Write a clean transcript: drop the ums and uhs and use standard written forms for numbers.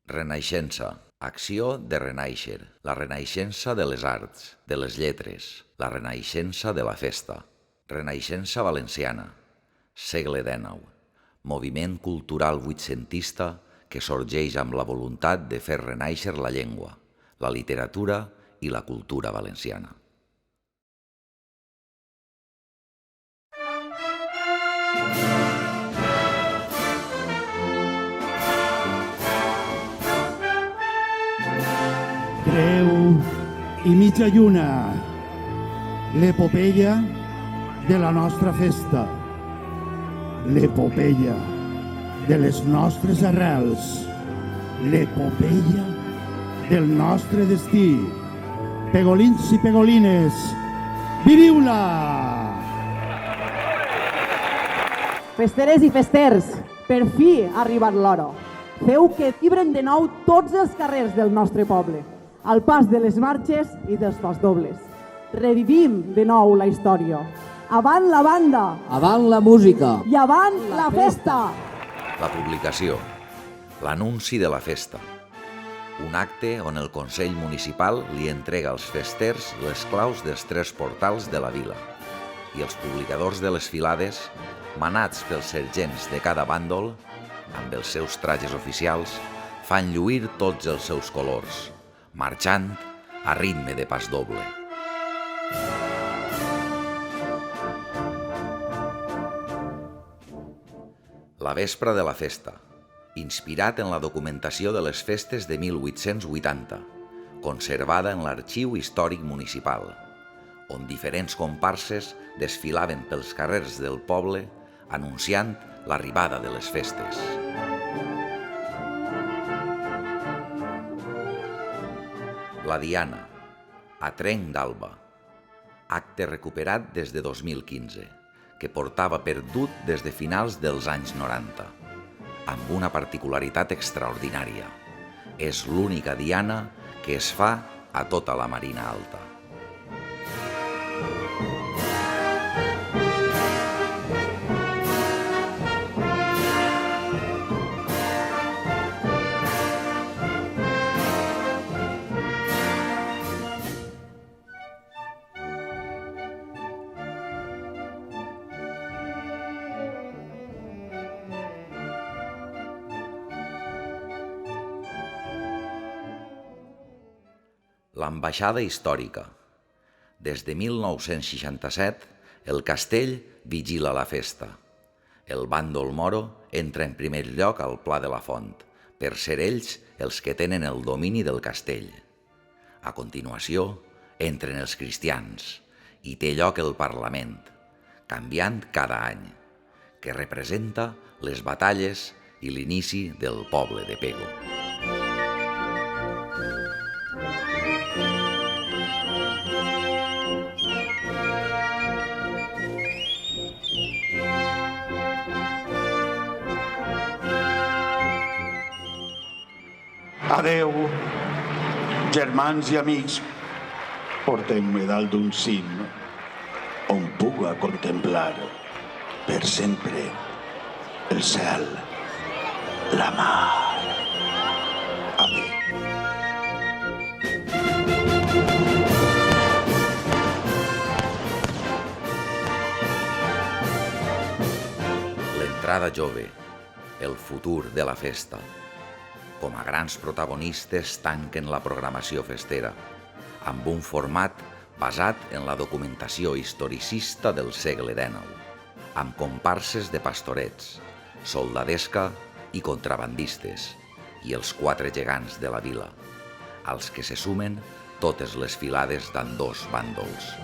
Renaixença, acció de renaixer, la renaixença de les arts, de les lletres, la renaixença de la festa, renaixença valenciana, segle XIX, moviment cultural vuitcentista que sorgeix amb la voluntat de fer renaixer la llengua, la literatura i la cultura valenciana. Creu i mitja lluna, l'epopeia de la nostra festa, l'epopeia de les nostres arrels, l'epopeia del nostre destí. Pegolins i pegolines, viviu-la! Festeres i festers, per fi ha arribat l'hora. Feu que vibren de nou tots els carrers del nostre poble, al pas de les marxes i dels pasdobles. Revivim de nou la història. Avant la banda! Avant la música! I avant la festa! La publicació, l'anunci de la festa. Un acte on el Consell Municipal li entrega als festers les claus dels 3 portals de la vila i els publicadors de les filades, manats pels sergents de cada bàndol, amb els seus trajes oficials, fan lluir tots els seus colors, marxant a ritme de pas doble. La vespra de la festa, inspirat en la documentació de les festes de 1880, conservada en l'Arxiu Històric Municipal, on diferents comparses desfilaven pels carrers del poble anunciant l'arribada de les festes. La Diana, a Trenc d'Alba, acte recuperat des de 2015, que portava perdut des de finals dels anys 90, amb una particularitat extraordinària. És l'única diana que es fa a tota la Marina Alta. L'ambaixada històrica. Des de 1967, el castell vigila la festa. El bàndol moro entra en primer lloc al Pla de la Font, per ser ells els que tenen el domini del castell. A continuació, entren els cristians i té lloc el Parlament, canviant cada any, que representa les batalles i l'inici del poble de Pego. Adeu, germans i amics, porteu-me dalt d'un cim on puga contemplar per sempre el cel, la mar. Adeu. L'entrada jove, el futur de la festa. Com a grans protagonistes tanquen la programació festera, amb un format basat en la documentació historicista del segle XIX, amb comparses de pastorets, soldadesca i contrabandistes, i els 4 gegants de la vila, als que se sumen totes les filades d'ambdós bàndols.